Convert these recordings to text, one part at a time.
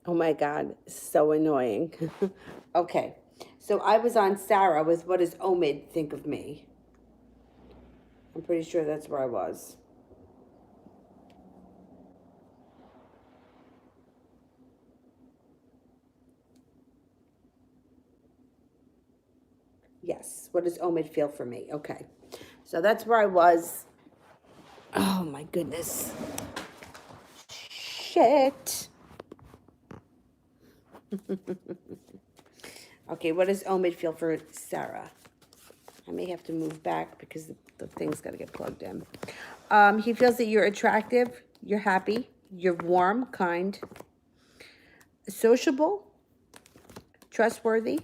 Oh my God, so annoying. Okay, so I was on Sarah with what does Omid think of me? I'm pretty sure that's where I was. Yes, what does Omid feel for me? Okay, so that's where I was. Oh my goodness. Shit. Okay, what does Omid feel for Sarah? I may have to move back because the thing's got to get plugged in. He feels that you're attractive, you're happy, you're warm, kind, sociable, trustworthy,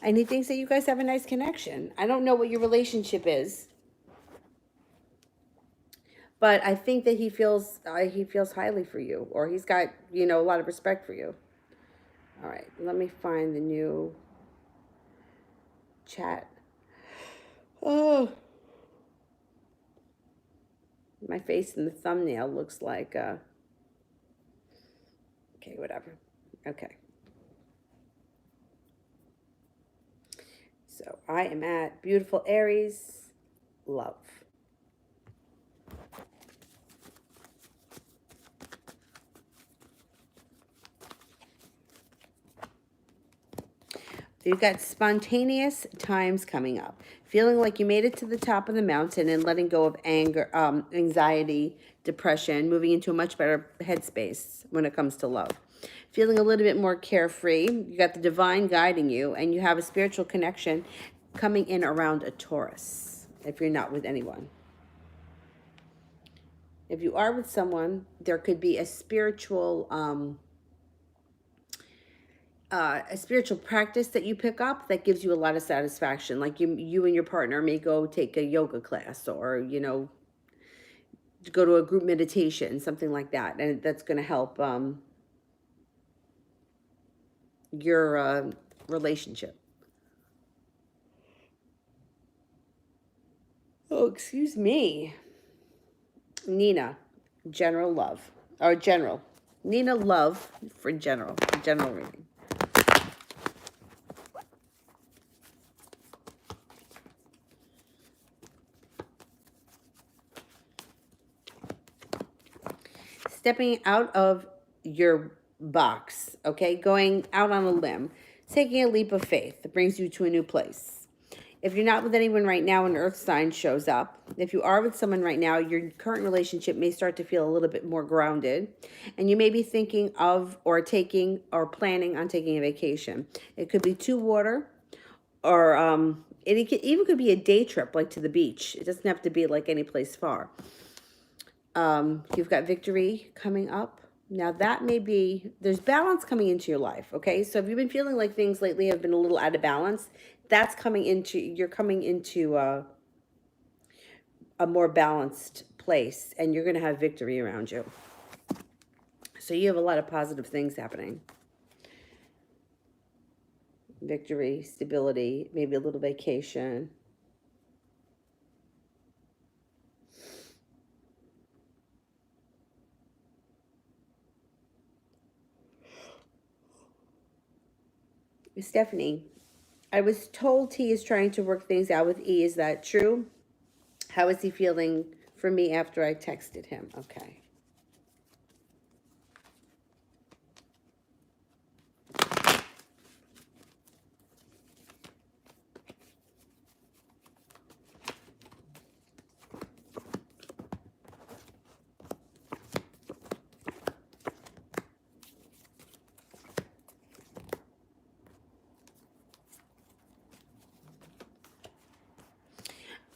and he thinks that you guys have a nice connection. I don't know what your relationship is, but I think that he feels highly for you, or he's got a lot of respect for you. All right, let me find the new chat. Oh, my face in the thumbnail looks like okay, whatever. Okay. So I am at beautiful Aries, love. So you've got spontaneous times coming up. Feeling like you made it to the top of the mountain and letting go of anger, anxiety, depression, moving into a much better headspace when it comes to love. Feeling a little bit more carefree. You got the divine guiding you, and you have a spiritual connection coming in around a Taurus if you're not with anyone. If you are with someone, there could be a spiritual practice that you pick up that gives you a lot of satisfaction. Like you and your partner may go take a yoga class, or go to a group meditation, something like that, and that's going to help your relationship. Oh, excuse me. Nina, general love, or general. Nina, love for general reading. Stepping out of your box, okay? Going out on a limb, taking a leap of faith that brings you to a new place. If you're not with anyone right now, an earth sign shows up. If you are with someone right now, your current relationship may start to feel a little bit more grounded, and you may be thinking of or taking or planning on taking a vacation. It could be to water, or even could be a day trip, like to the beach. It doesn't have to be like any place far. You've got victory coming up. Now that may be, there's balance coming into your life, okay? So if you've been feeling like things lately have been a little out of balance, you're coming into a more balanced place, and you're going to have victory around you. So you have a lot of positive things happening. Victory, stability, maybe a little vacation. Stephanie, I was told he is trying to work things out with E. Is that true? How is he feeling for me after I texted him? Okay.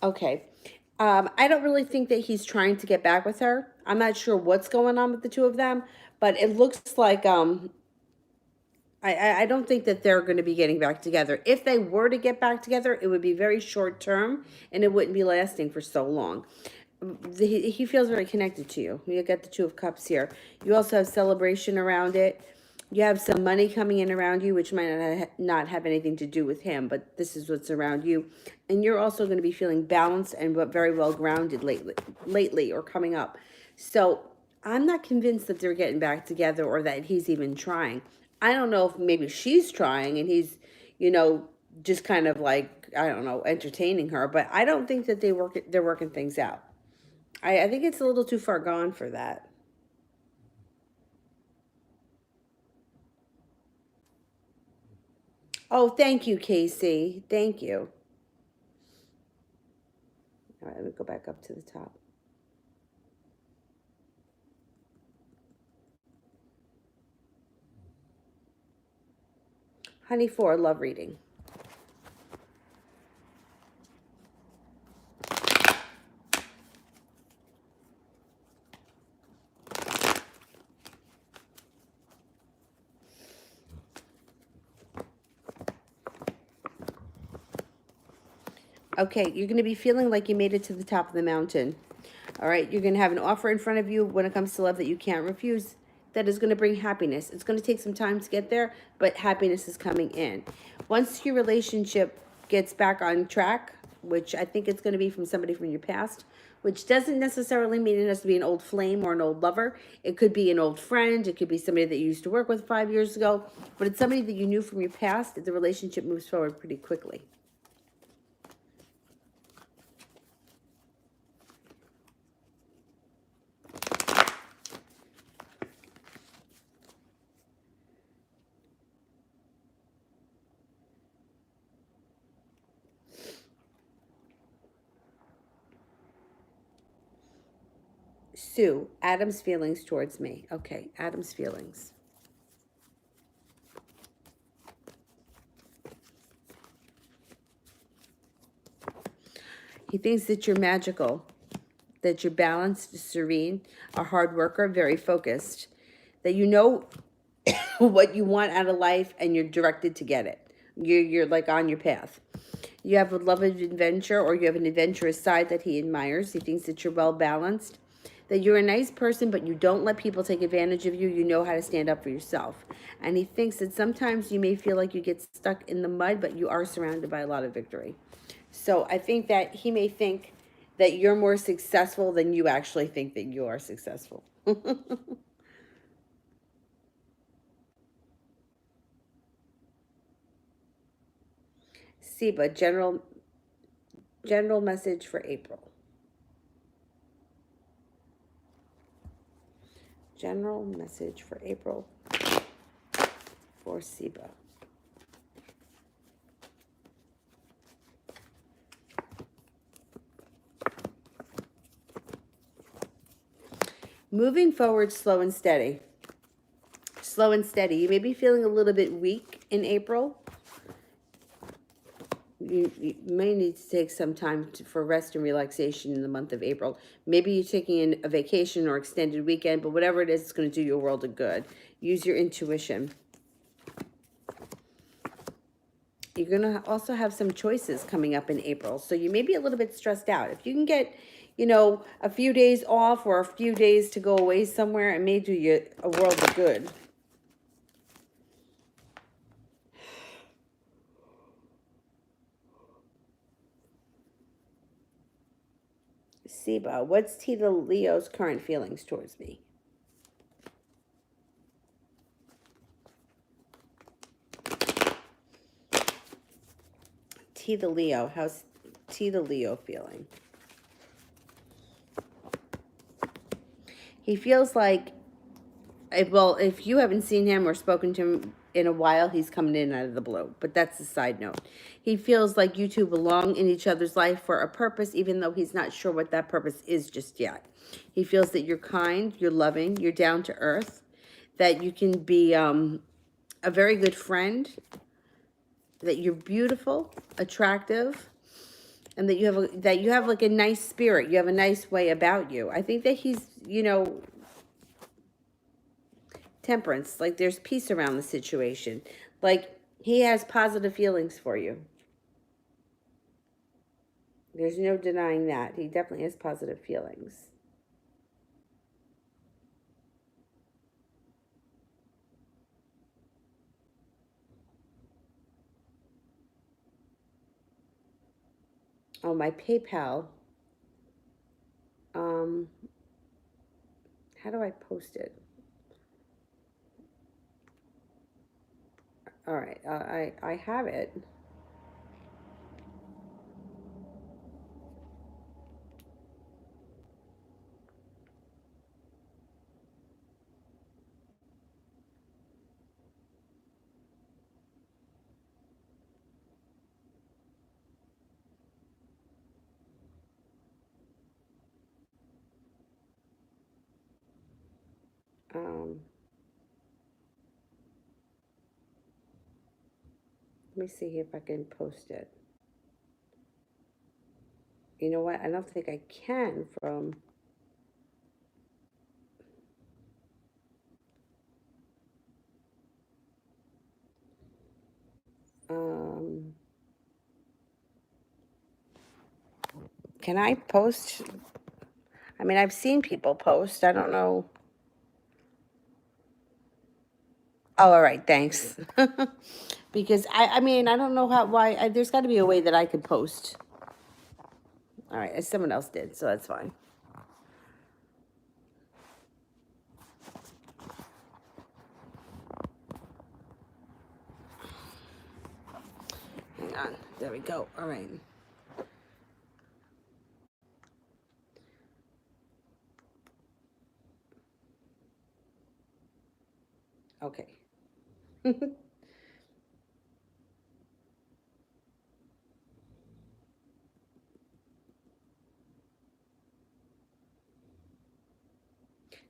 Okay. I don't really think that he's trying to get back with her. I'm not sure what's going on with the two of them, but it looks like I don't think that they're going to be getting back together. If they were to get back together, it would be very short term, and it wouldn't be lasting for so long. He feels very connected to you. You got the Two of Cups here. You also have celebration around it. You have some money coming in around you, which might not have anything to do with him, but this is what's around you. And you're also going to be feeling balanced and very well grounded lately or coming up. So I'm not convinced that they're getting back together or that he's even trying. I don't know if maybe she's trying and he's, you know, just kind of like, I don't know, entertaining her, but I don't think that they're working things out. I think it's a little too far gone for that. Oh, thank you, Casey. Thank you. All right, let me go back up to the top. Honey 4, love reading. Okay, you're going to be feeling like you made it to the top of the mountain. All right, you're going to have an offer in front of you when it comes to love that you can't refuse. That is going to bring happiness. It's going to take some time to get there, but happiness is coming in. Once your relationship gets back on track, which I think it's going to be from somebody from your past, which doesn't necessarily mean it has to be an old flame or an old lover. It could be an old friend. It could be somebody that you used to work with 5 years ago, but it's somebody that you knew from your past. The relationship moves forward pretty quickly. Sue, Adam's feelings towards me. Okay, Adam's feelings. He thinks that you're magical, that you're balanced, serene, a hard worker, very focused, that you know what you want out of life and you're directed to get it. You're like on your path. You have a love of adventure or you have an adventurous side that he admires. He thinks that you're well balanced, that you're a nice person, but you don't let people take advantage of you. You know how to stand up for yourself. And he thinks that sometimes you may feel like you get stuck in the mud, but you are surrounded by a lot of victory. So I think that he may think that you're more successful than you actually think that you are successful. Siba, general message for April. General message for April for Siba. Moving forward slow and steady. Slow and steady. You may be feeling a little bit weak in April. You may need to take some time for rest and relaxation in the month of April. Maybe you're taking a vacation or extended weekend, but whatever it is, it's going to do you a world of good. Use your intuition. You're going to also have some choices coming up in April. So you may be a little bit stressed out. If you can get, a few days off or a few days to go away somewhere, it may do you a world of good. Siba, what's Tita Leo's current feelings towards me? Tita Leo, how's Tita Leo feeling? He feels like, well, if you haven't seen him or spoken to him in a while, he's coming in out of the blue. But that's a side note. He feels like you two belong in each other's life for a purpose, even though he's not sure what that purpose is just yet. He feels that you're kind, you're loving, you're down to earth, that you can be a very good friend, that you're beautiful, attractive, and that you have like a nice spirit. You have a nice way about you. I think that he's, temperance, like there's peace around the situation. Like he has positive feelings for you. There's no denying that. He definitely has positive feelings. Oh, my PayPal. Um, how do I I post it? All right, I have it. Um, Let me see if I can post it. You know what? I don't think I can from. Um, can I post? I mean, I've seen people post. I don't know. Oh, all right, thanks. Because I mean, I don't know why. There's got to be a way that I could post. All right, someone else did, so that's fine. Hang on. There we go. All right. Okay.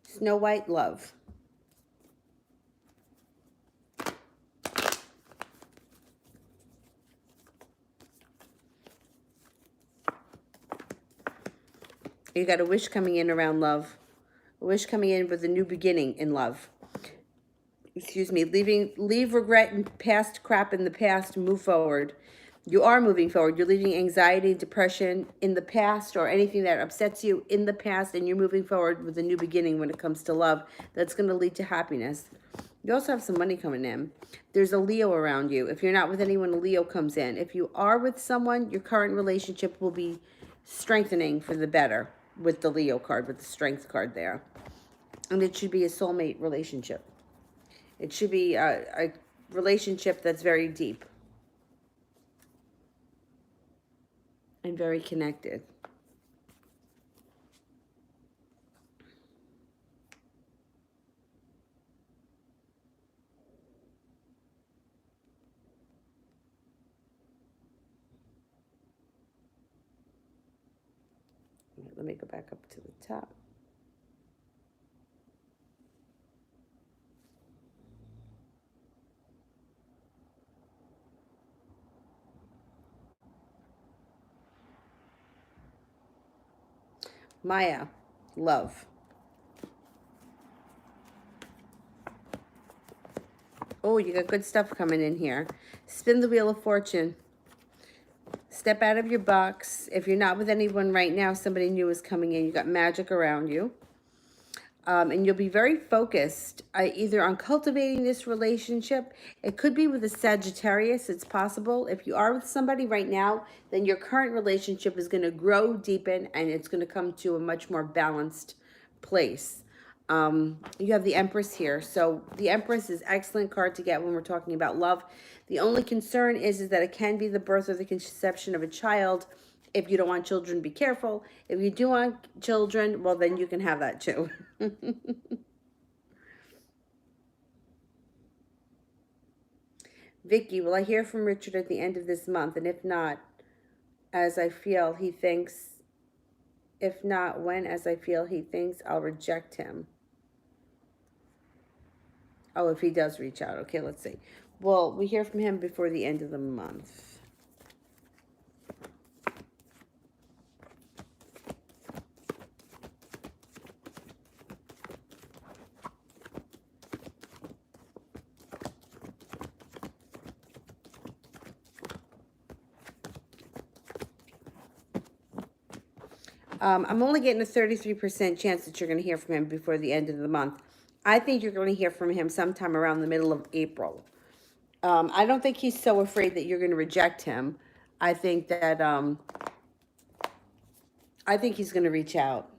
Snow White Love. You got a wish coming in around love. A wish coming in with a new beginning in love. Excuse me, leave regret and past crap in the past, move forward. You are moving forward. You're leaving anxiety, depression in the past, or anything that upsets you in the past, and you're moving forward with a new beginning when it comes to love. That's going to lead to happiness. You also have some money coming in. There's a Leo around you. If you're not with anyone, a Leo comes in. If you are with someone, your current relationship will be strengthening for the better with the Leo card, with the strength card there. And it should be a soulmate relationship. It should be a relationship that's very deep and very connected. Let me go back up to the top. Maya, love. Oh, you got good stuff coming in here. Spin the Wheel of Fortune. Step out of your box. If you're not with anyone right now, somebody new is coming in. You got magic around you. And you'll be very focused either on cultivating this relationship. It could be with a Sagittarius. It's possible. If you are with somebody right now, then your current relationship is going to grow, deepen, and it's going to come to a much more balanced place. You have the Empress here. So the Empress is excellent card to get when we're talking about love. The only concern is that it can be the birth or the conception of a child. If you don't want children, be careful. If you do want children, well, then you can have that too. Vicky, will I hear from Richard at the end of this month? And if not, as I feel he thinks, if not, when as I feel he thinks I'll reject him. Oh, if he does reach out. Okay, let's see. Well, we hear from him before the end of the month. I'm only getting a 33% chance that you're going to hear from him before the end of the month. I think you're going to hear from him sometime around the middle of April. I don't think he's so afraid that you're going to reject him. I think that I think he's going to reach out.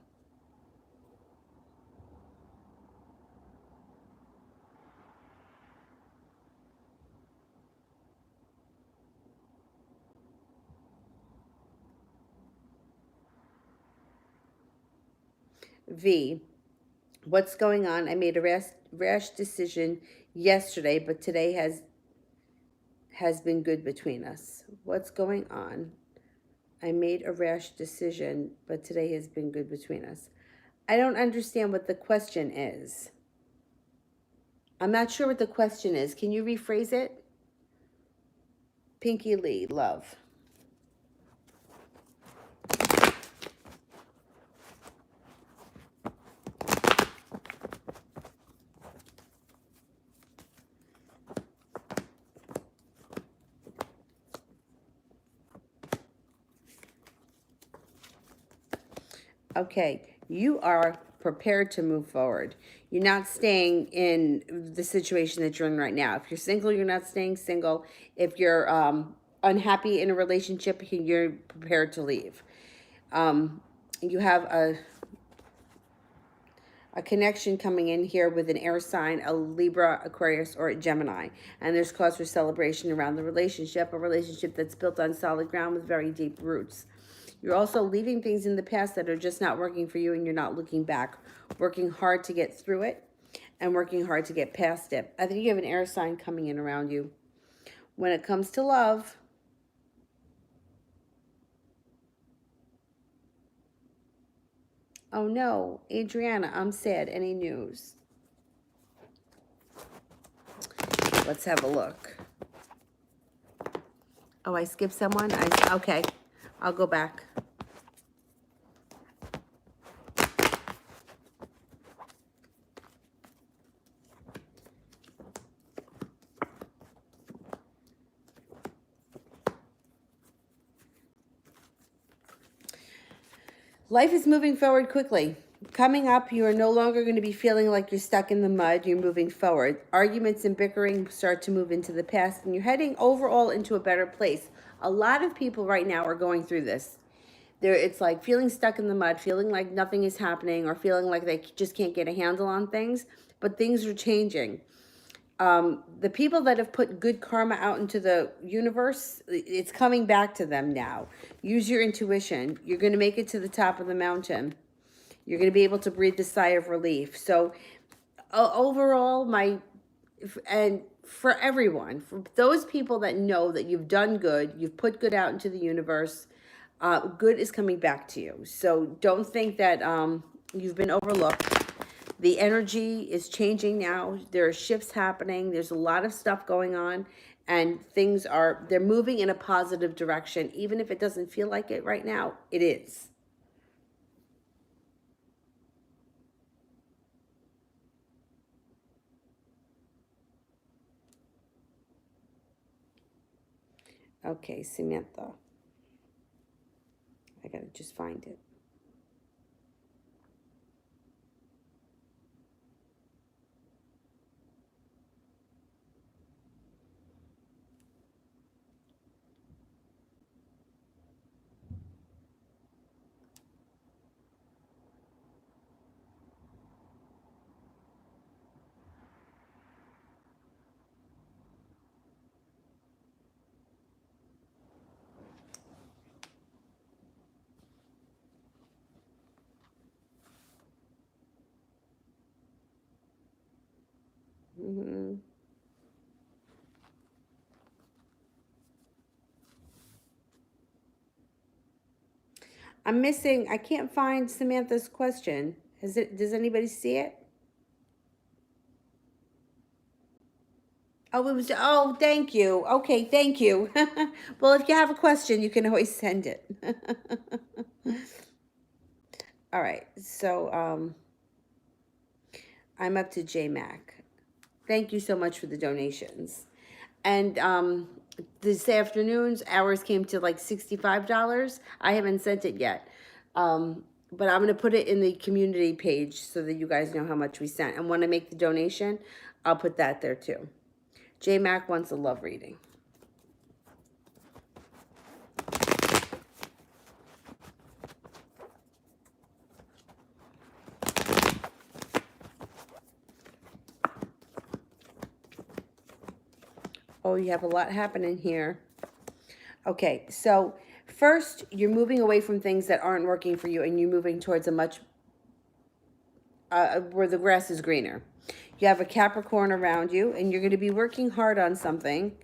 V, what's going on? I made a rash decision yesterday, but today has been good between us. What's going on? I made a rash decision, but today has been good between us. I don't understand what the question is. I'm not sure what the question is. Can you rephrase it? Pinky Lee, love. Okay, you are prepared to move forward. You're not staying in the situation that you're in right now. If you're single, you're not staying single. If you're unhappy in a relationship, you're prepared to leave. You have a connection coming in here with an air sign, a Libra, Aquarius, or a Gemini. And there's cause for celebration around the relationship, a relationship that's built on solid ground with very deep roots. You're also leaving things in the past that are just not working for you, and you're not looking back, working hard to get through it and working hard to get past it. I think you have an air sign coming in around you. When it comes to love, oh no, Adriana, I'm sad. Any news? Let's have a look. Oh, I skipped someone? Okay, I'll go back. Life is moving forward quickly. Coming up, you are no longer going to be feeling like you're stuck in the mud. You're moving forward. Arguments and bickering start to move into the past, and you're heading overall into a better place. A lot of people right now are going through this. It's like feeling stuck in the mud, feeling like nothing is happening, or feeling like they just can't get a handle on things. But things are changing. The people that have put good karma out into the universe, it's coming back to them now. Use your intuition. You're going to make it to the top of the mountain. You're going to be able to breathe the sigh of relief. So overall, and for everyone, for those people that know that you've done good, you've put good out into the universe, good is coming back to you. So don't think that you've been overlooked. The energy is changing now. There are shifts happening. There's a lot of stuff going on, and they're moving in a positive direction. Even if it doesn't feel like it right now, it is. Okay, Samantha. I gotta just find it. Mm-hmm. I can't find Samantha's question. Does anybody see it? Oh, thank you. Okay, thank you. Well, if you have a question, you can always send it. All right, so I'm up to JMac. Thank you so much for the donations. And this afternoon's hours came to like $65. I haven't sent it yet. But I'm going to put it in the community page so that you guys know how much we sent. And when I make the donation, I'll put that there too. J Mac wants a love reading. Oh, you have a lot happening here. Okay, so first, you're moving away from things that aren't working for you, and you're moving towards a much where the grass is greener. You have a Capricorn around you, and you're going to be working hard on something,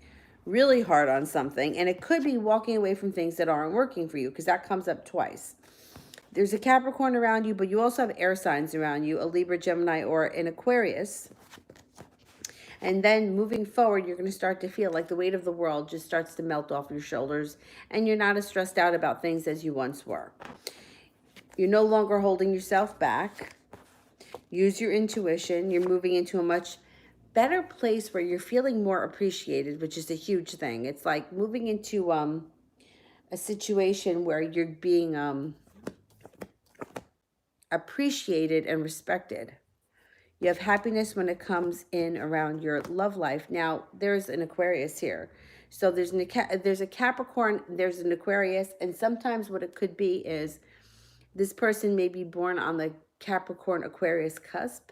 really hard on something, and it could be walking away from things that aren't working for you, because that comes up twice. There's a Capricorn around you, but you also have air signs around you, a Libra, Gemini, or an Aquarius. And then moving forward, you're going to start to feel like the weight of the world just starts to melt off your shoulders, and you're not as stressed out about things as you once were. You're no longer holding yourself back. Use your intuition. You're moving into a much better place where you're feeling more appreciated, which is a huge thing. It's like moving into a situation where you're being appreciated and respected. You have happiness when it comes in around your love life. Now, there's an Aquarius here. So there's a Capricorn, there's an Aquarius, and sometimes what it could be is this person may be born on the Capricorn Aquarius cusp,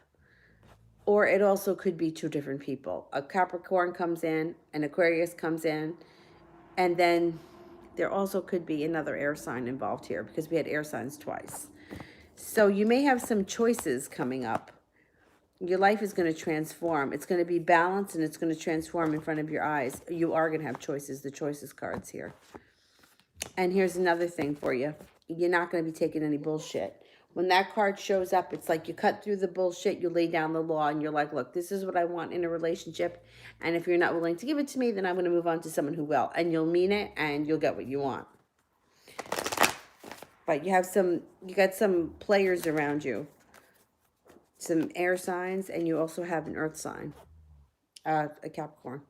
or it also could be two different people. A Capricorn comes in, an Aquarius comes in, and then there also could be another air sign involved here because we had air signs twice. So you may have some choices coming up. Your life is going to transform. It's going to be balanced, and it's going to transform in front of your eyes. You are going to have choices, the choices cards here. And here's another thing for you. You're not going to be taking any bullshit. When that card shows up, it's like you cut through the bullshit, you lay down the law, and you're like, look, this is what I want in a relationship. And if you're not willing to give it to me, then I'm going to move on to someone who will. And you'll mean it, and you'll get what you want. But you got some players around you. Some air signs, and you also have an earth sign, a Capricorn.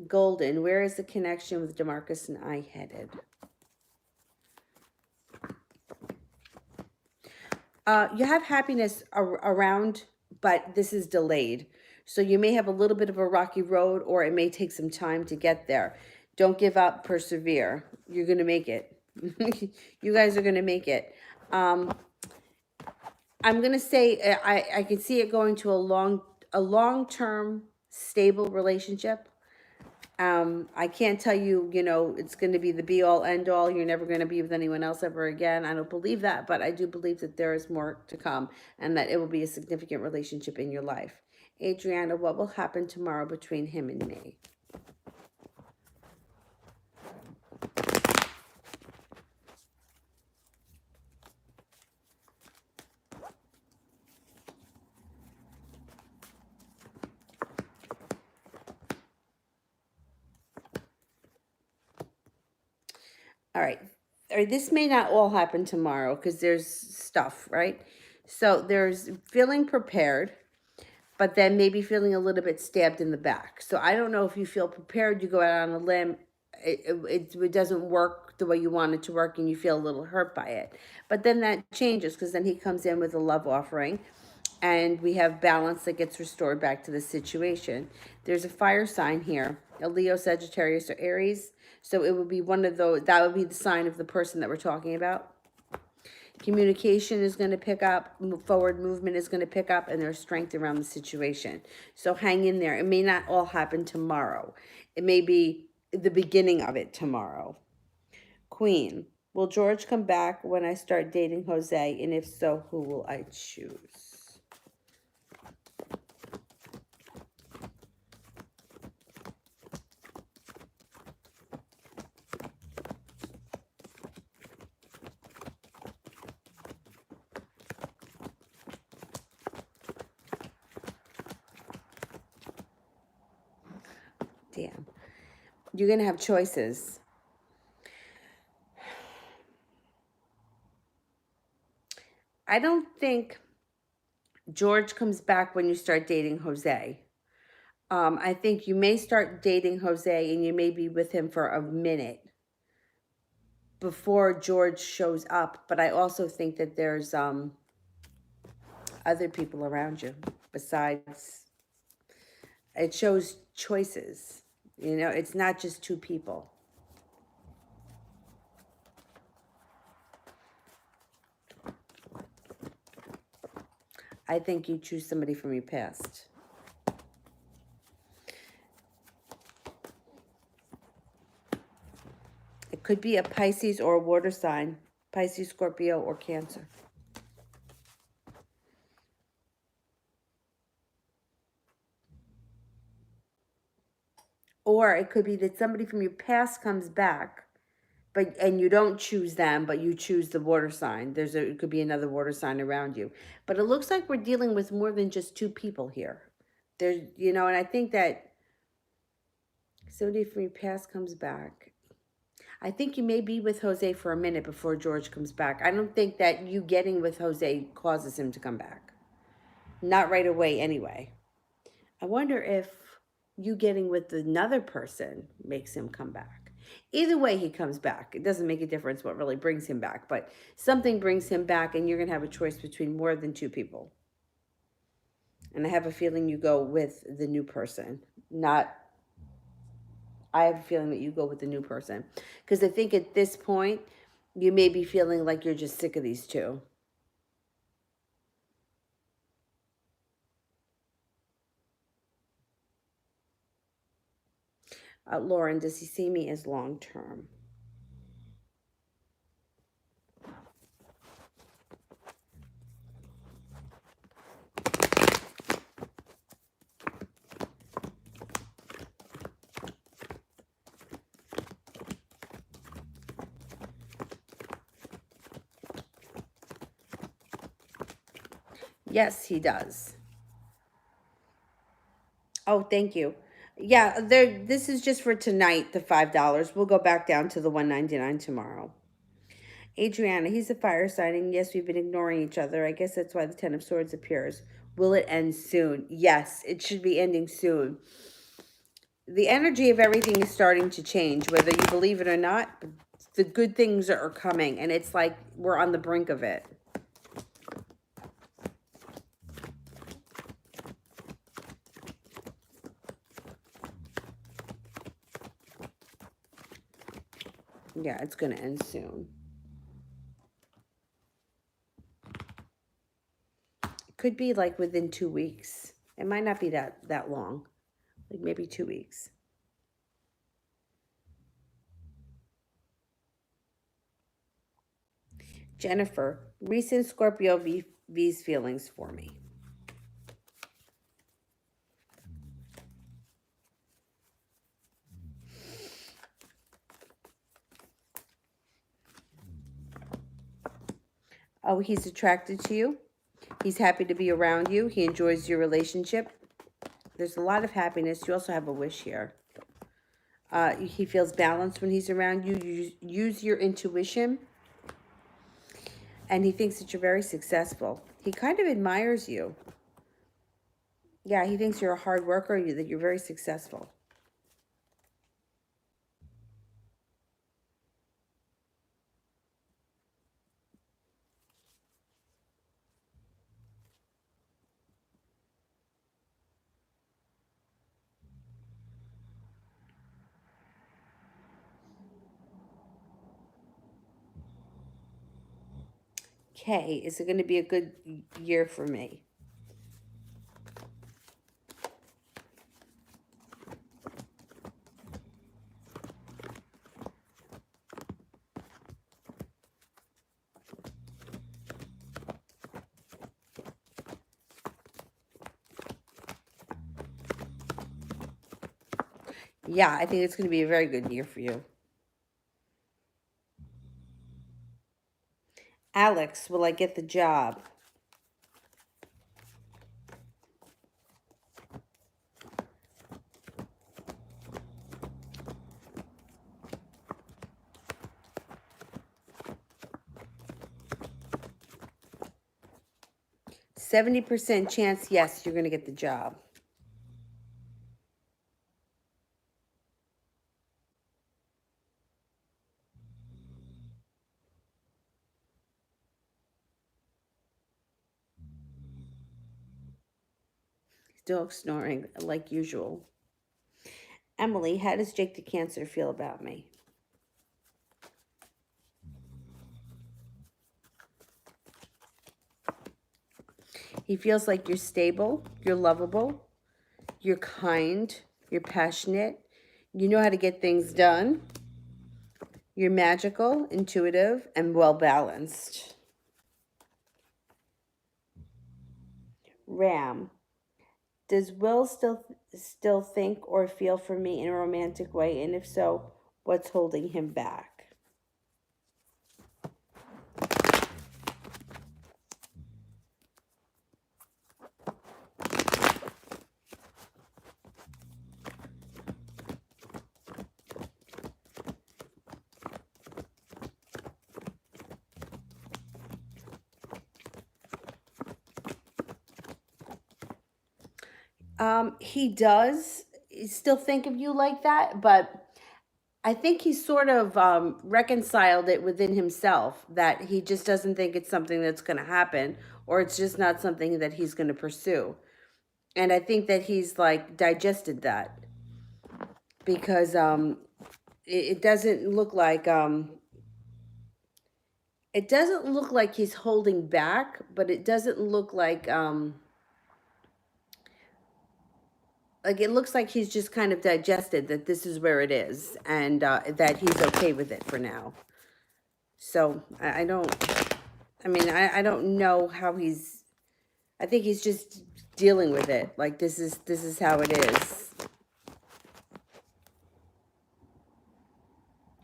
Golden, where is the connection with Demarcus and I headed? You have happiness around, but this is delayed. So you may have a little bit of a rocky road, or it may take some time to get there. Don't give up, persevere. You're going to make it. You guys are going to make it. I'm going to say I can see it going to a long-term stable relationship. I can't tell you, it's going to be the be-all, end-all. You're never going to be with anyone else ever again. I don't believe that, but I do believe that there is more to come, and that it will be a significant relationship in your life. Adriana, what will happen tomorrow between him and me? All right. This may not all happen tomorrow because there's stuff, right? So there's feeling prepared, but then maybe feeling a little bit stabbed in the back. So I don't know if you feel prepared, you go out on a limb, it doesn't work the way you want it to work, and you feel a little hurt by it. But then that changes, because then he comes in with a love offering, and we have balance that gets restored back to the situation. There's a fire sign here, a Leo, Sagittarius, or Aries. So it would be one of those, that would be the sign of the person that we're talking about. Communication is going to pick up, forward movement is going to pick up, and there's strength around the situation. So hang in there. It may not all happen tomorrow. It may be the beginning of it tomorrow. Queen, will George come back when I start dating Jose? And if so, who will I choose? Damn. You're going to have choices. I don't think George comes back when you start dating Jose. I think you may start dating Jose, and you may be with him for a minute before George shows up. But I also think that there's other people around you besides. It shows choices. It's not just two people. I think you choose somebody from your past. Could be a Pisces or a water sign. Pisces, Scorpio, or Cancer. Or it could be that somebody from your past comes back, and you don't choose them, but you choose the water sign. It could be another water sign around you. But it looks like we're dealing with more than just two people here. There's, and I think that somebody from your past comes back. I think you may be with Jose for a minute before George comes back. I don't think that you getting with Jose causes him to come back. Not right away anyway. I wonder if you getting with another person makes him come back. Either way, he comes back. It doesn't make a difference what really brings him back, but something brings him back, and you're going to have a choice between more than two people. And I have a feeling you go with the new person. I have a feeling that you go with the new person. Because I think at this point, you may be feeling like you're just sick of these two. Lauren, does he see me as long term? Yes, he does. Oh, thank you. Yeah, this is just for tonight, the $5. We'll go back down to the $1.99 tomorrow. Adriana, he's a fire sign, and yes, we've been ignoring each other. I guess that's why the Ten of Swords appears. Will it end soon? Yes, it should be ending soon. The energy of everything is starting to change, whether you believe it or not. The good things are coming, and it's like we're on the brink of it. Yeah, it's going to end soon. It could be like within 2 weeks. It might not be that long. Like maybe 2 weeks. Jennifer, recent Scorpio V's feelings for me. Oh, he's attracted to you. He's happy to be around you. He enjoys your relationship. There's a lot of happiness. You also have a wish here. He feels balanced when he's around you. You use your intuition. And he thinks that you're very successful. He kind of admires you. Yeah, he thinks you're a hard worker, that you're very successful. Okay, is it going to be a good year for me? Yeah, I think it's going to be a very good year for you. Alex, will I get the job? %70 chance, yes, you're going to get the job. Dog snoring like usual. Emily, how does Jake the Cancer feel about me? He feels like you're stable, you're lovable, you're kind, you're passionate, you know how to get things done. You're magical, intuitive, and well-balanced. Ram. Does Will still think or feel for me in a romantic way? And if so, what's holding him back? He does still think of you like that, but I think he sort of reconciled it within himself that he just doesn't think it's something that's going to happen, or it's just not something that he's going to pursue. And I think that he's like digested that because it doesn't look like he's holding back, but it doesn't look like it looks like he's just kind of digested that this is where it is, and that he's okay with it for now. So I don't. I mean, I don't know how he's. I think he's just dealing with it. Like this is how it is,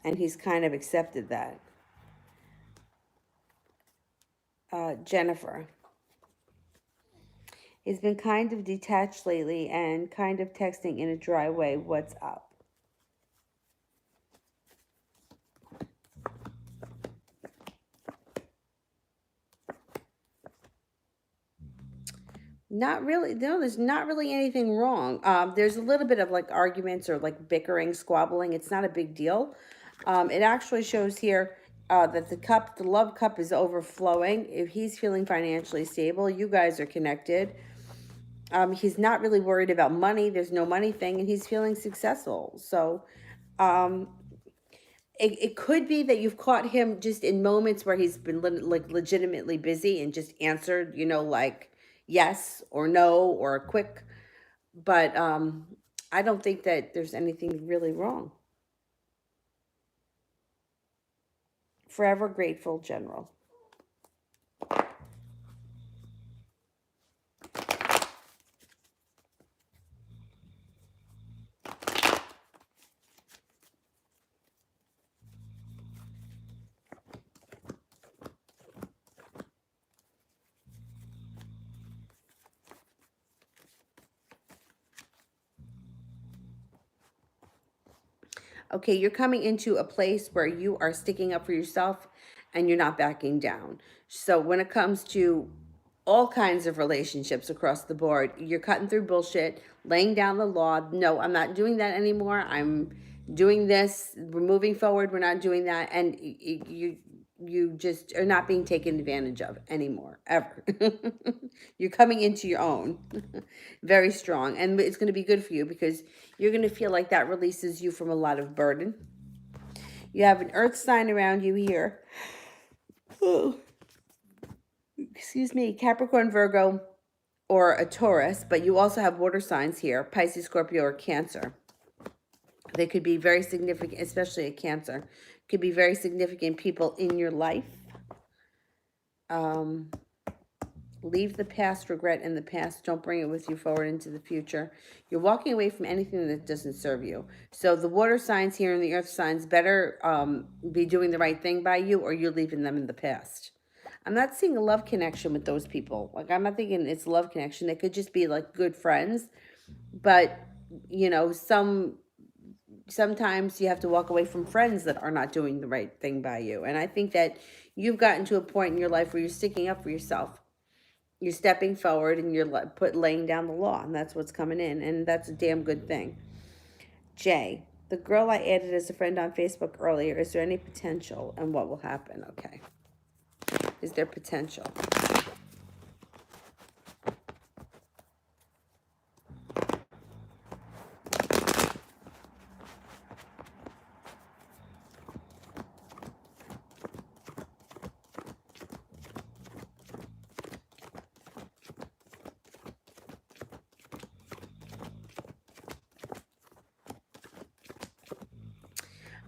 and he's kind of accepted that. Jennifer. He's been kind of detached lately and kind of texting in a dry way. What's up? Not really. No, there's not really anything wrong. There's a little bit of like arguments or like bickering, squabbling. It's not a big deal. It actually shows here that the love cup is overflowing. If he's feeling financially stable, you guys are connected. He's not really worried about money. There's no money thing, and he's feeling successful. So, um, it could be that you've caught him just in moments where he's been like legitimately busy and just answered, like yes or no or a quick. But I don't think that there's anything really wrong. Forever grateful, General. Okay, you're coming into a place where you are sticking up for yourself and you're not backing down. So when it comes to all kinds of relationships across the board, you're cutting through bullshit, laying down the law. No, I'm not doing that anymore. I'm doing this. We're moving forward. We're not doing that. And you just are not being taken advantage of anymore, ever. You're coming into your own. Very strong. And it's going to be good for you because you're going to feel like that releases you from a lot of burden. You have an earth sign around you here. Oh, excuse me, Capricorn, Virgo, or a Taurus, but you also have water signs here, Pisces, Scorpio, or Cancer. They could be very significant, especially a Cancer. Could be very significant people in your life. Leave the past, regret in the past. Don't bring it with you forward into the future. You're walking away from anything that doesn't serve you. So the water signs here and the earth signs better be doing the right thing by you, or you're leaving them in the past. I'm not seeing a love connection with those people. Like, I'm not thinking it's a love connection. They could just be like good friends. But, sometimes you have to walk away from friends that are not doing the right thing by you. And I think that you've gotten to a point in your life where you're sticking up for yourself. You're stepping forward and you're laying down the law, and that's what's coming in, and that's a damn good thing. Jay, the girl I added as a friend on Facebook earlier, is there any potential, and what will happen? Okay. Is there potential?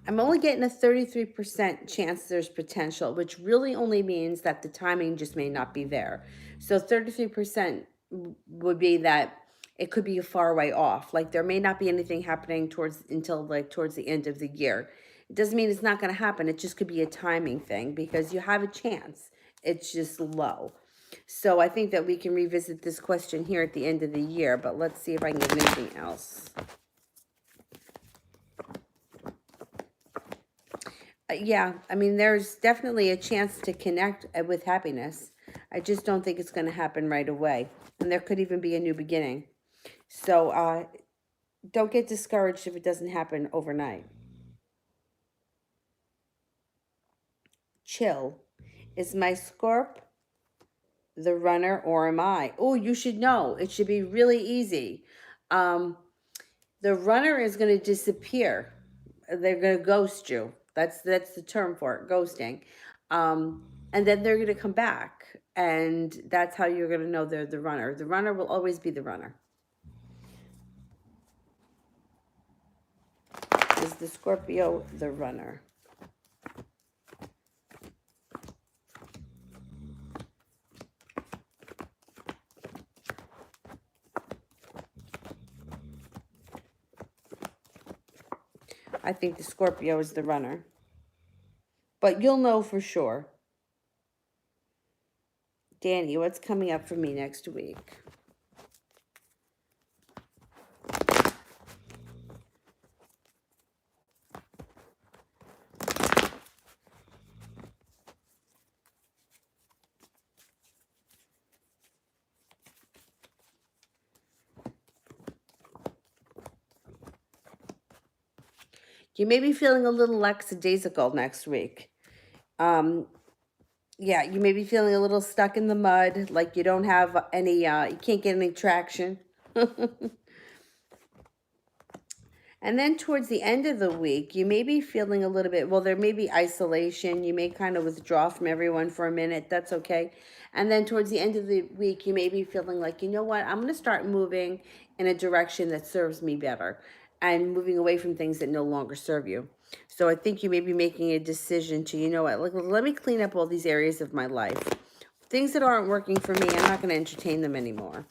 I'm only getting a 33% chance there's potential, which really only means that the timing just may not be there. So 33% would be that it could be a far way off. Like there may not be anything happening towards the end of the year. It doesn't mean it's not going to happen. It just could be a timing thing because you have a chance. It's just low. So I think that we can revisit this question here at the end of the year, but let's see if I can get anything else. Yeah, I mean, there's definitely a chance to connect with happiness. I just don't think it's going to happen right away. And there could even be a new beginning. So don't get discouraged if it doesn't happen overnight. Chill. Is my Scorp the runner or am I? Oh, you should know. It should be really easy. Um, the runner is going to disappear. They're going to ghost you. That's the term for it, ghosting. And then they're going to come back, and that's how you're going to know they're the runner. The runner will always be the runner. Is the Scorpio the runner? I think the Scorpio is the runner. But you'll know for sure. Danny, what's coming up for me next week? You may be feeling a little lackadaisical next week. Yeah, you may be feeling a little stuck in the mud, like you don't have any, you can't get any traction. And then towards the end of the week, you may be feeling a little bit, well, there may be isolation. You may kind of withdraw from everyone for a minute. That's okay. And then towards the end of the week, you may be feeling like, you know what, I'm going to start moving in a direction that serves me better and moving away from things that no longer serve you. So I think you may be making a decision to, you know what, let me clean up all these areas of my life. Things that aren't working for me, I'm not going to entertain them anymore.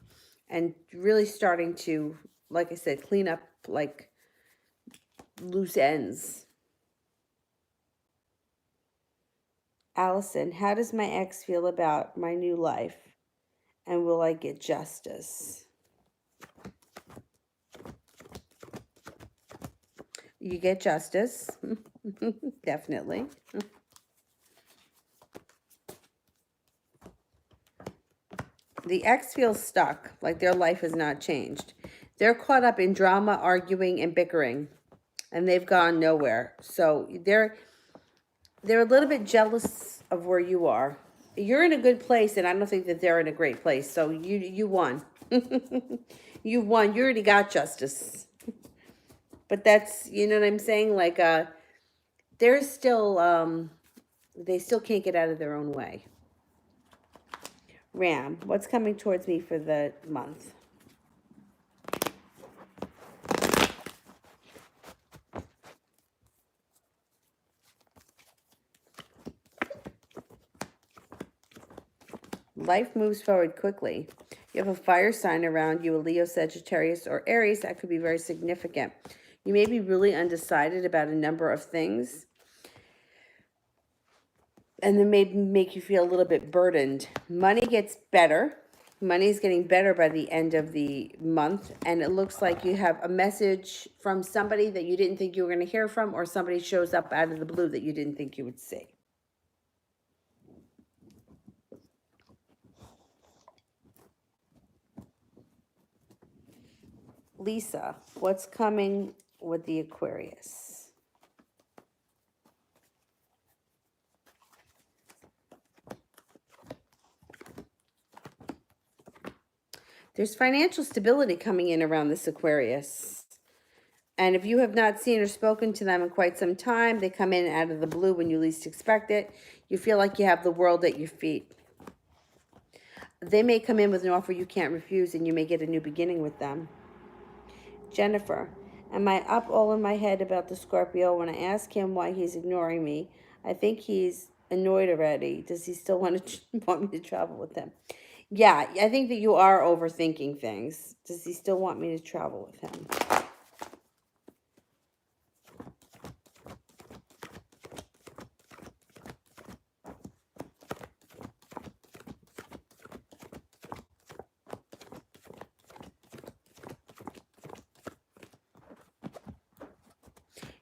And really starting to, like I said, clean up like loose ends. Allison, how does my ex feel about my new life? And will I get justice? You get justice. Definitely. The ex feels stuck, like their life has not changed. They're caught up in drama, arguing, and bickering, and they've gone nowhere. So they're a little bit jealous of where you are. You're in a good place, and I don't think that they're in a great place. So you won. You won. You already got justice. But that's, you know what I'm saying? Like, they're still, they still can't get out of their own way. Ram, what's coming towards me for the month? Life moves forward quickly. You have a fire sign around you, a Leo, Sagittarius, or Aries. That could be very significant. You may be really undecided about a number of things, and then may make you feel a little bit burdened. Money gets better. Money is getting better by the end of the month, and it looks like you have a message from somebody that you didn't think you were going to hear from, or somebody shows up out of the blue that you didn't think you would see. Lisa, what's coming with the Aquarius? There's financial stability coming in around this Aquarius. And if you have not seen or spoken to them in quite some time, they come in out of the blue when you least expect it. You feel like you have the world at your feet. They may come in with an offer you can't refuse, and you may get a new beginning with them. Jennifer, Am I up all in my head about the Scorpio? When I ask him why he's ignoring me, I think he's annoyed already. Does he still want to want me to travel with him? Yeah, I think that you are overthinking things. Does he still want me to travel with him?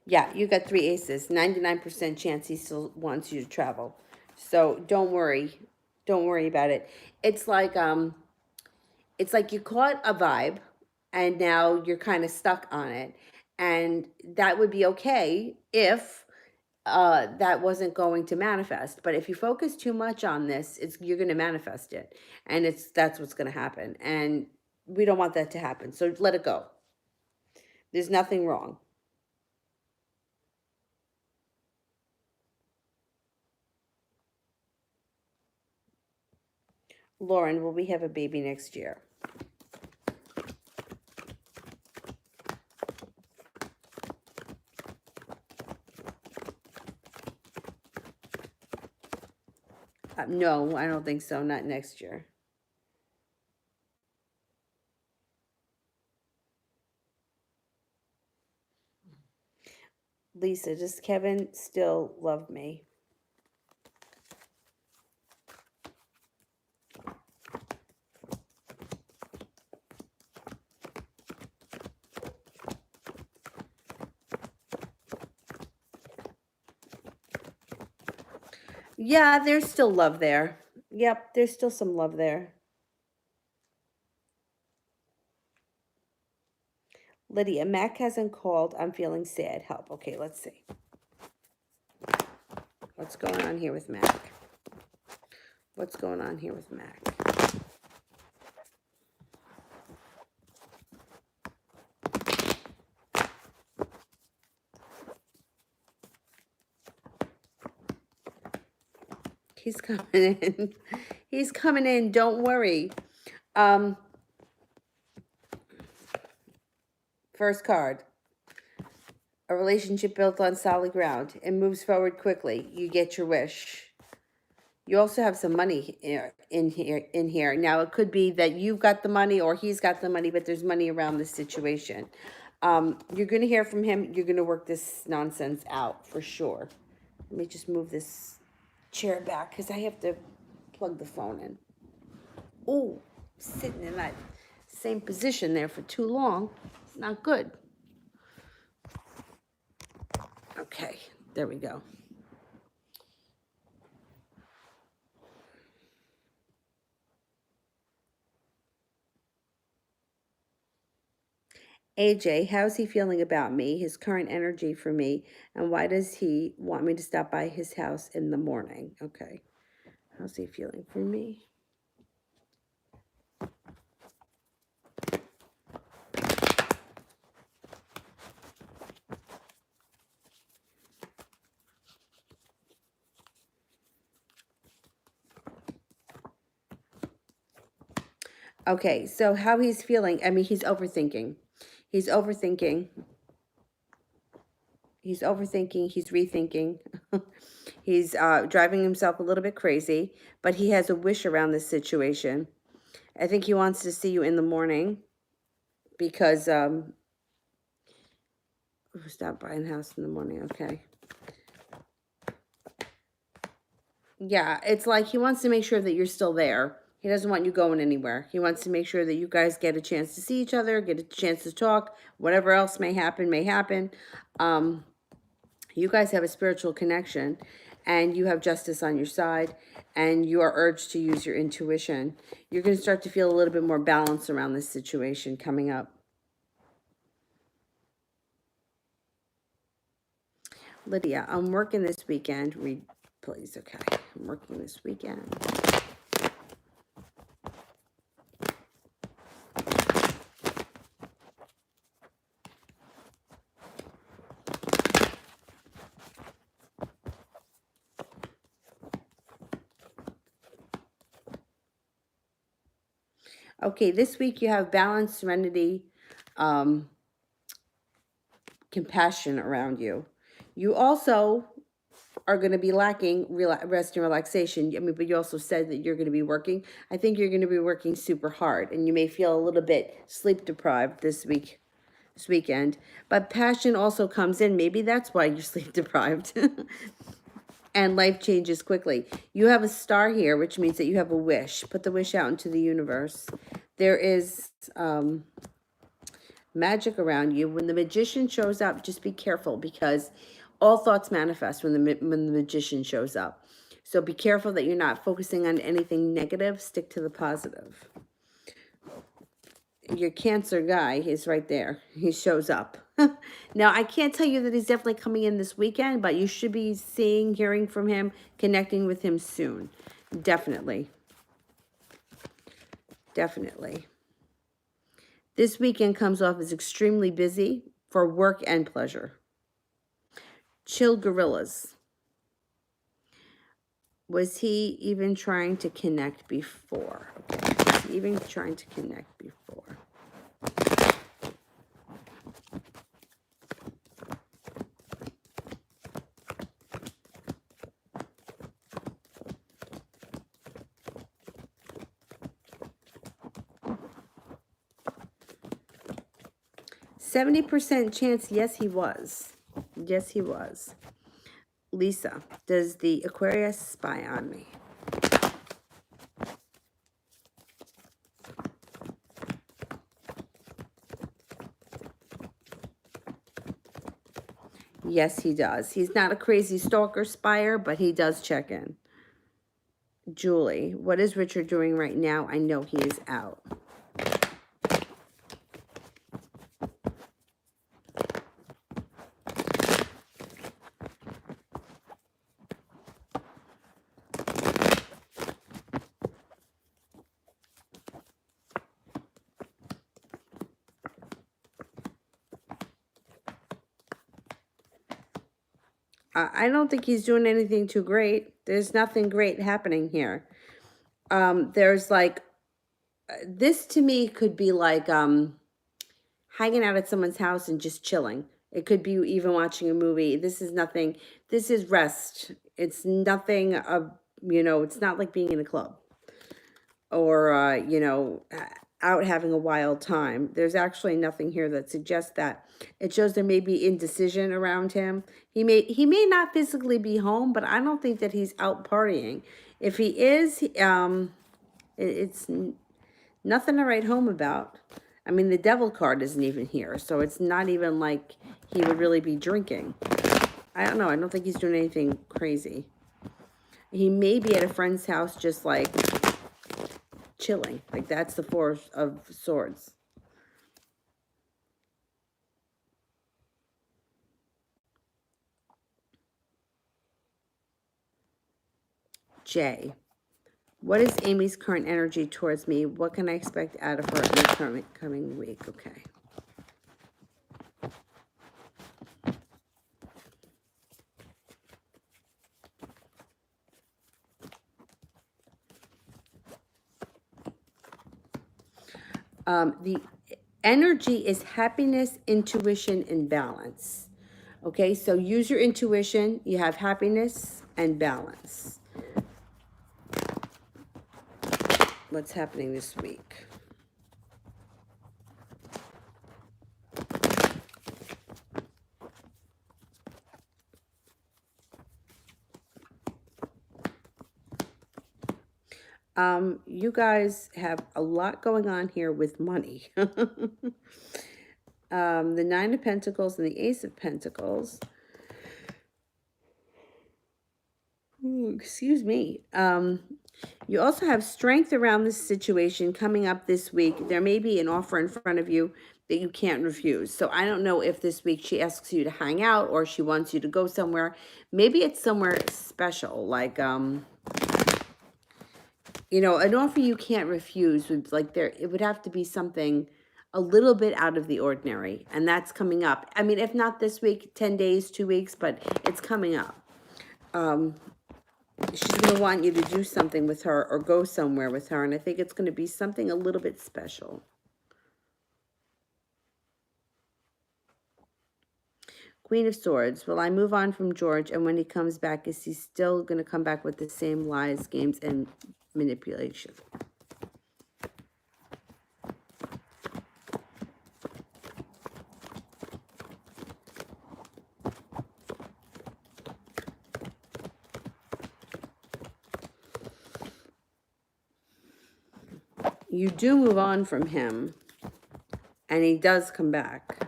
Yeah, you got three aces. 99% chance he still wants you to travel. So don't worry. Don't worry about it. It's like you caught a vibe and now you're kind of stuck on it. And that would be okay if that wasn't going to manifest. But if you focus too much on this, you're going to manifest it. And that's what's going to happen. And we don't want that to happen. So let it go. There's nothing wrong. Lauren, will we have a baby next year? No, I don't think so. Not next year. Lisa, does Kevin still love me? Yeah, there's still love there. Yep, there's still some love there. Lydia, Mac hasn't called. I'm feeling sad. Help. Okay, let's see. What's going on here with Mac? What's going on here with Mac? He's coming in. He's coming in. Don't worry. First card. A relationship built on solid ground. It moves forward quickly. You get your wish. You also have some money in here. Now it could be that you've got the money or he's got the money, but there's money around this situation. You're going to hear from him. You're going to work this nonsense out for sure. Let me just move this chair back because I have to plug the phone in. Oh, sitting in that same position there for too long. It's not good. Okay, there we go. AJ, how's he feeling about me, his current energy for me, and why does he want me to stop by his house in the morning? Okay, how's he feeling for me? Okay, so how he's feeling, I mean, he's overthinking. He's overthinking. He's overthinking. He's rethinking. He's driving himself a little bit crazy, but he has a wish around this situation. I think he wants to see you in the morning because stop by the house in the morning. Okay. Yeah, it's like he wants to make sure that you're still there. He doesn't want you going anywhere. He wants to make sure that you guys get a chance to see each other, get a chance to talk. Whatever else may happen, may happen. You guys have a spiritual connection and you have justice on your side and you are urged to use your intuition. You're going to start to feel a little bit more balance around this situation coming up. Lydia, I'm working this weekend. Read, please. Okay, I'm working this weekend. Okay, this week you have balance, serenity, um, compassion around you. You also are going to be lacking rest and relaxation. I mean, but you also said that you're going to be working. I think you're going to be working super hard, and you may feel a little bit sleep deprived this weekend. But passion also comes in. Maybe that's why you're sleep deprived. And life changes quickly. You have a star here, which means that you have a wish. Put the wish out into the universe. There is magic around you. When the magician shows up, just be careful, because all thoughts manifest when the magician shows up. So be careful that you're not focusing on anything negative. Stick to the positive. Your Cancer guy is right there. He shows up. Now, I can't tell you that he's definitely coming in this weekend, but you should be seeing, hearing from him, connecting with him soon. Definitely. Definitely. This weekend comes off as extremely busy for work and pleasure. Chill gorillas. Was he even trying to connect before? Okay. Was he even trying to connect before? %70 chance, yes, he was. Yes, he was. Lisa, does the Aquarius spy on me? Yes, he does. He's not a crazy stalker spyer, but he does check in. Julie, what is Richard doing right now? I know he is out. I don't think he's doing anything too great. There's nothing great happening here. There's like, this to me could be like hanging out at someone's house and just chilling. It could be even watching a movie. This is nothing. This is rest. It's nothing of, it's not like being in a club or, out having a wild time. There's actually nothing here that suggests that. It shows there may be indecision around him. He may not physically be home, but I don't think that he's out partying. If he is, it's nothing to write home about. I mean, the devil card isn't even here, so it's not even like he would really be drinking. I don't know. I don't think he's doing anything crazy. He may be at a friend's house just like chilling. Like that's the Four of Swords. Jay, what is Amy's current energy towards me? What can I expect out of her in the coming week? Okay. The energy is happiness, intuition, and balance. Okay, so use your intuition. You have happiness and balance. What's happening this week? You guys have a lot going on here with money. The Nine of Pentacles and the Ace of Pentacles. Ooh, excuse me. You also have strength around this situation coming up this week. There may be an offer in front of you that you can't refuse. So I don't know if this week she asks you to hang out or she wants you to go somewhere. Maybe it's somewhere special, like an offer you can't refuse would it would have to be something a little bit out of the ordinary, and that's coming up. I mean, if not this week, 10 days, 2 weeks, but it's coming up. She's going to want you to do something with her or go somewhere with her, and I think it's going to be something a little bit special. Queen of Swords. Will I move on from George? And when he comes back, is he still going to come back with the same lies, games, and manipulation? You do move on from him, and he does come back.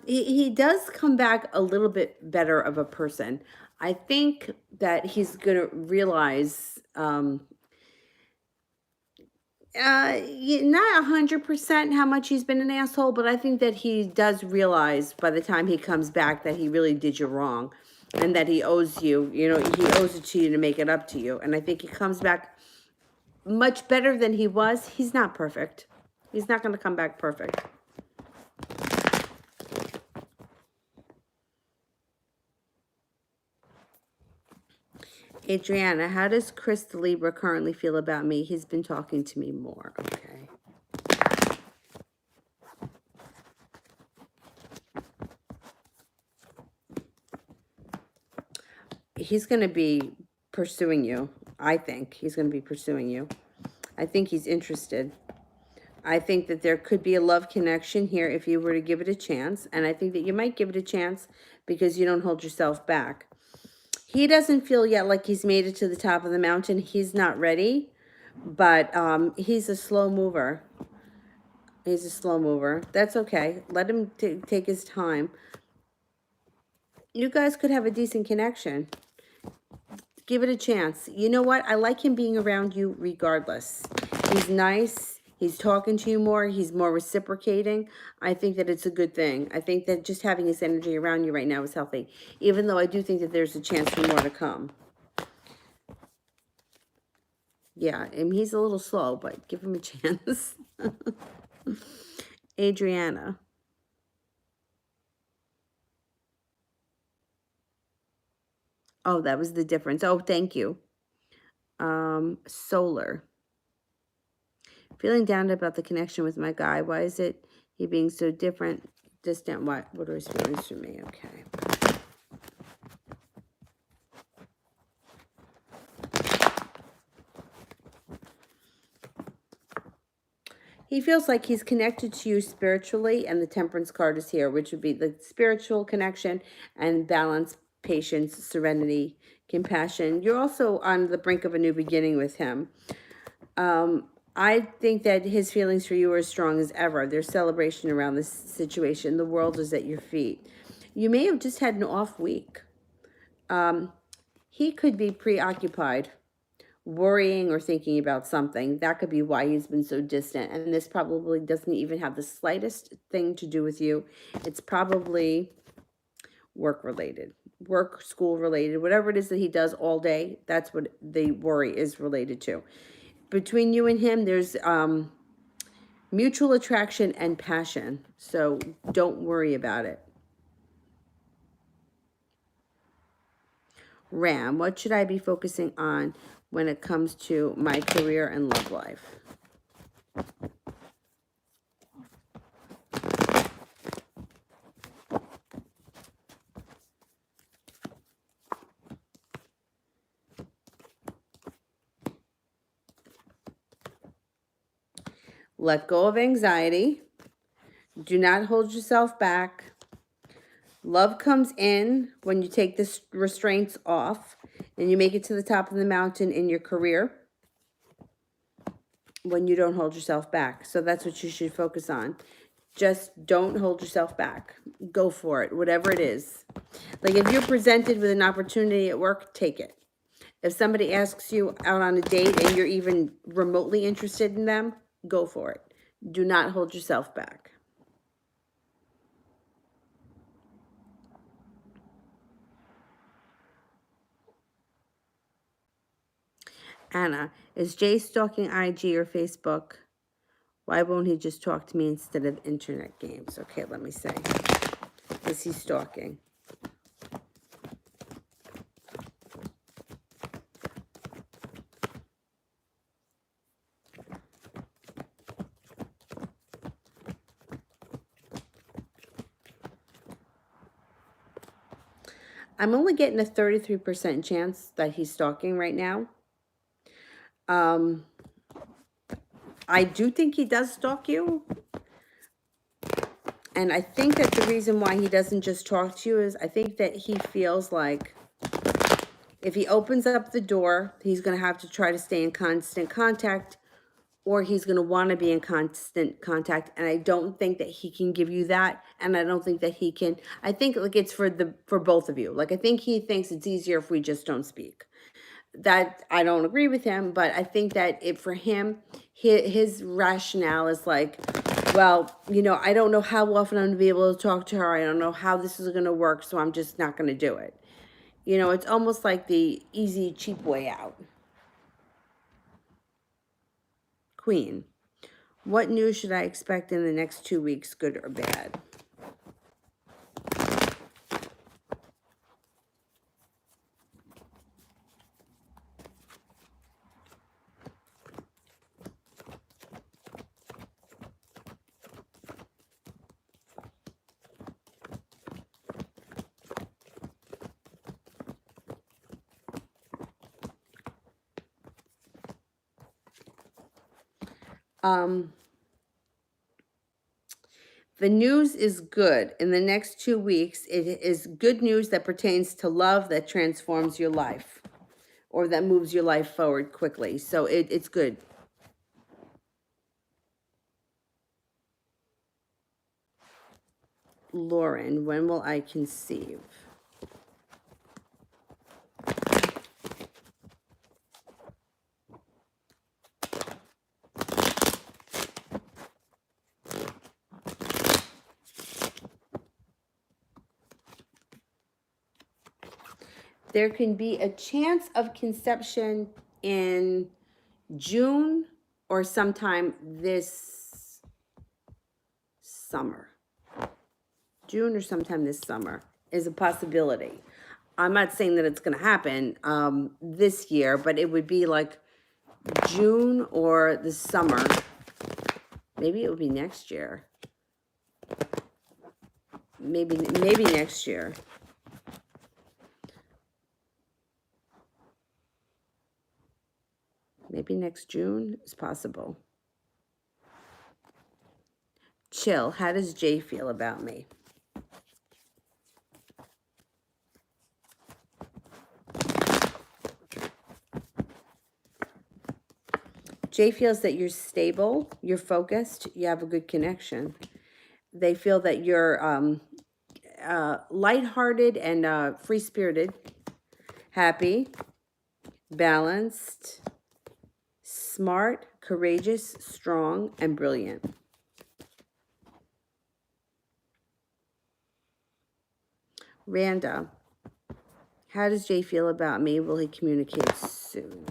He does come back a little bit better of a person. I think that he's going to realize, not 100% how much he's been an asshole, but I think that he does realize by the time he comes back that he really did you wrong, and that he owes you, he owes it to you to make it up to you. And I think he comes back much better than he was. He's not perfect. He's not going to come back perfect. Adriana, how does Chris the Libra currently feel about me? He's been talking to me more. Okay. He's going to be pursuing you. I think he's going to be pursuing you. I think he's interested. I think that there could be a love connection here if you were to give it a chance. And I think that you might give it a chance because you don't hold yourself back. He doesn't feel yet like he's made it to the top of the mountain. He's not ready, but he's a slow mover. He's a slow mover. That's okay. Let him take his time. You guys could have a decent connection. Give it a chance. You know what? I like him being around you regardless. He's nice. He's talking to you more. He's more reciprocating. I think that it's a good thing. I think that just having his energy around you right now is healthy, even though I do think that there's a chance for more to come. Yeah, and he's a little slow, but give him a chance. Adriana. Oh, that was the difference. Oh, thank you. Solar. Feeling down about the connection with my guy. Why is it he being so different, distant? What are his feelings for me? Okay. He feels like he's connected to you spiritually, and the Temperance card is here, which would be the spiritual connection and balance, patience, serenity, compassion. You're also on the brink of a new beginning with him. I think that his feelings for you are as strong as ever. There's celebration around this situation. The world is at your feet. You may have just had an off week. He could be preoccupied, worrying or thinking about something. That could be why he's been so distant. And this probably doesn't even have the slightest thing to do with you. It's probably work related, work, school related, whatever it is that he does all day. That's what the worry is related to. Between you and him, there's mutual attraction and passion. So don't worry about it. Ram, what should I be focusing on when it comes to my career and love life? Let go of anxiety. Do not hold yourself back. Love comes in when you take the restraints off and you make it to the top of the mountain in your career when you don't hold yourself back. So that's what you should focus on. Just don't hold yourself back. Go for it, whatever it is. Like if you're presented with an opportunity at work, take it. If somebody asks you out on a date and you're even remotely interested in them, go for it. Do not hold yourself back. Anna, is Jay stalking IG or Facebook? Why won't he just talk to me instead of internet games? Okay, let me see. Is he stalking? I'm only getting a 33% chance that he's stalking right now. I do think he does stalk you. And I think that the reason why he doesn't just talk to you is I think that he feels like if he opens up the door, he's going to have to try to stay in constant contact, or he's going to want to be in constant contact. And I don't think that he can give you that. And I don't think that he can, I think like it's for both of you. Like, I think he thinks it's easier if we just don't speak. That I don't agree with him, but I think that for him, his rationale is like, well, I don't know how often I'm going to be able to talk to her. I don't know how this is going to work, so I'm just not going to do it. It's almost like the easy, cheap way out. Queen, what news should I expect in the next 2 weeks, good or bad? The news is good. In the next 2 weeks, it is good news that pertains to love that transforms your life or that moves your life forward quickly. So it's good. Lauren, when will I conceive? There can be a chance of conception in June or sometime this summer. June or sometime this summer is a possibility. I'm not saying that it's going to happen this year, but it would be like June or the summer. Maybe it would be next year. Maybe next year. Maybe next June is possible. Chill. How does Jay feel about me? Jay feels that you're stable, you're focused, you have a good connection. They feel that you're lighthearted and free-spirited, happy, balanced, smart, courageous, strong, and brilliant. Randa, how does Jay feel about me? Will he communicate soon?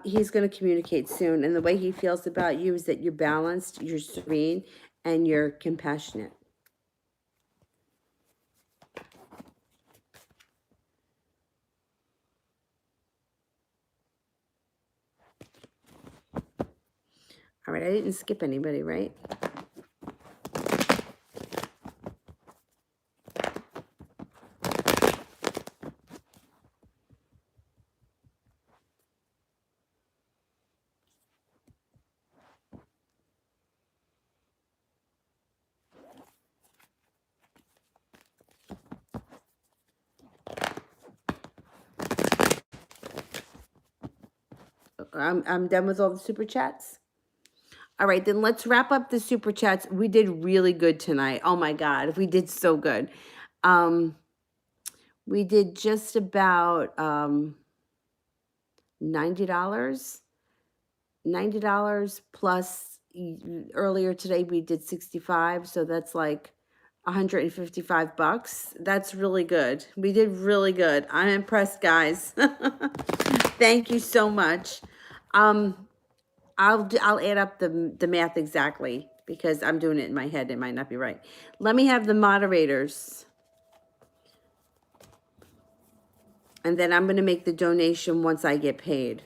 He's going to communicate soon. And the way he feels about you is that you're balanced, you're serene, and you're compassionate. All right, I didn't skip anybody, right? I'm done with all the super chats. All right, then let's wrap up the super chats. We did really good tonight. Oh my God, we did so good. We did just about $90. $90 plus earlier today we did 65, so that's like $155. That's really good. We did really good. I'm impressed, guys. Thank you so much. I'll add up the math exactly because I'm doing it in my head. It might not be right. Let me have the moderators. And then I'm going to make the donation once I get paid.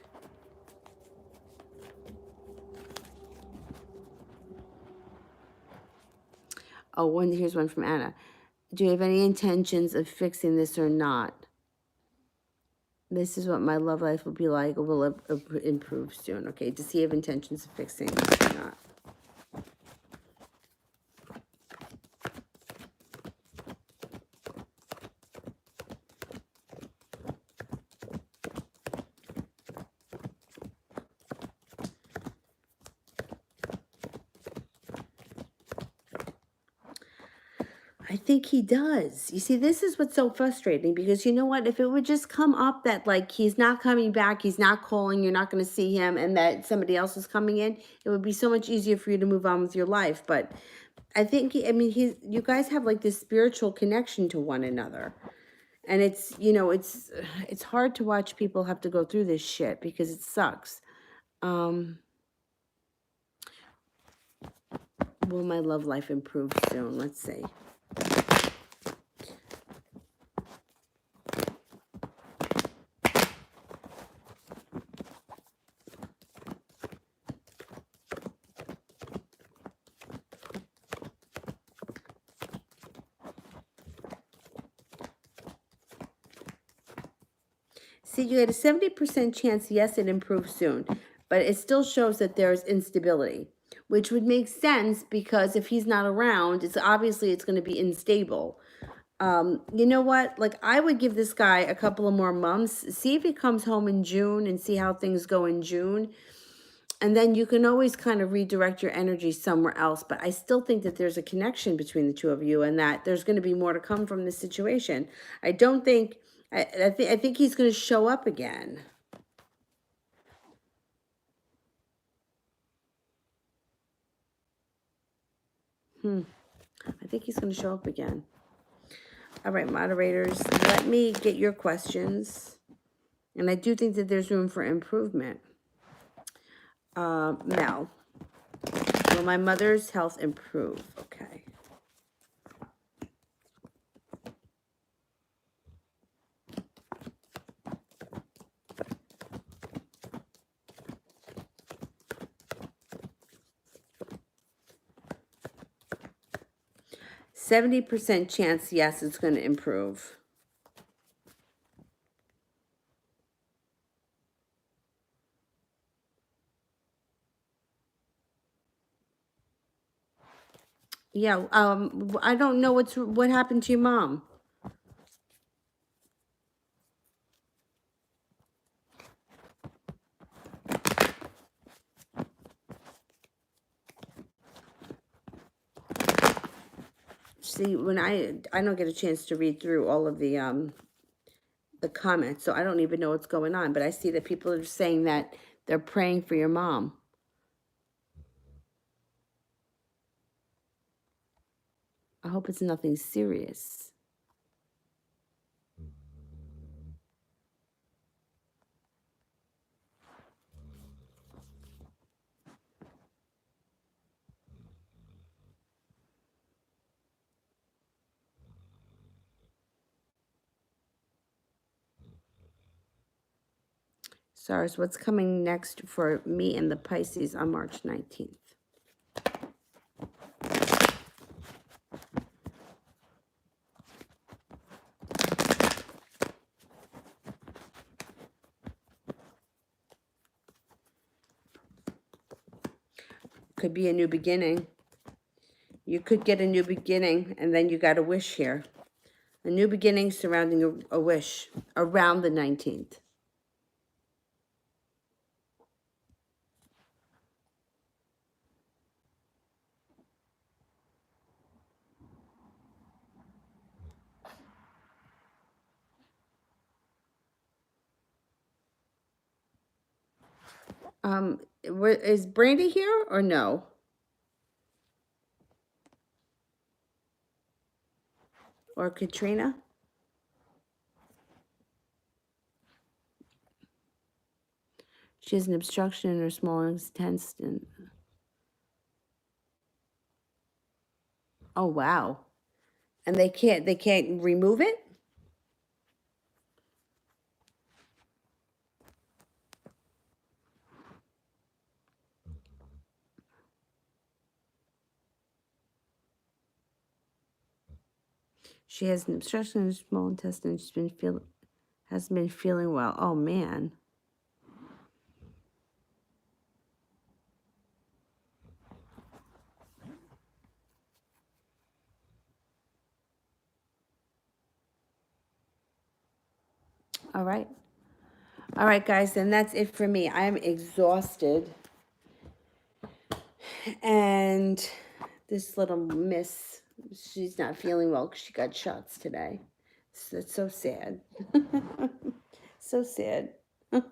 Oh, here's one from Anna. Do you have any intentions of fixing this or not? This is what my love life will be like. It will improve soon. Okay, does he have intentions of fixing this or not? I think he does. You see, this is what's so frustrating, because you know what? If it would just come up that, like, he's not coming back, he's not calling, you're not going to see him, and that somebody else is coming in, it would be so much easier for you to move on with your life. But I think, you guys have like this spiritual connection to one another. And it's, it's hard to watch people have to go through this shit, because it sucks. Will my love life improve soon? Let's see. 70% chance, yes, it improves soon, but it still shows that there's instability, which would make sense, because if he's not around, it's going to be unstable. You know what? Like, I would give this guy a couple of more months, see if he comes home in June, and see how things go in June. And then you can always kind of redirect your energy somewhere else. But I still think that there's a connection between the two of you, and that there's going to be more to come from this situation. I don't think, I think he's going to show up again. I think he's going to show up again. All right, moderators, let me get your questions. And I do think that there's room for improvement. Mel, will my mother's health improve? Okay. %70 chance, yes, it's going to improve. Yeah, I don't know what happened to your mom. See, when I don't get a chance to read through all of the comments, so I don't even know what's going on, but I see that people are saying that they're praying for your mom. I hope it's nothing serious. SARS, what's coming next for me and the Pisces on March 19th? Could be a new beginning. You could get a new beginning, and then you got a wish here. A new beginning surrounding a wish around the 19th. Is Brandy here or no? Or Katrina? She has an obstruction in her small intestine. Oh, wow. And they can't remove it? She has an obstruction in her small intestine. Hasn't been feeling well. Oh, man. All right. All right, guys, then that's it for me. I am exhausted. And this little miss, she's not feeling well because she got shots today. So it's so sad. So sad. But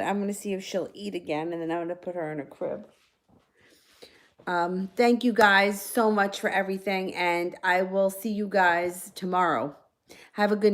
I'm going to see if she'll eat again, and then I'm going to put her in a crib. Thank you guys so much for everything, and I will see you guys tomorrow. Have a good night.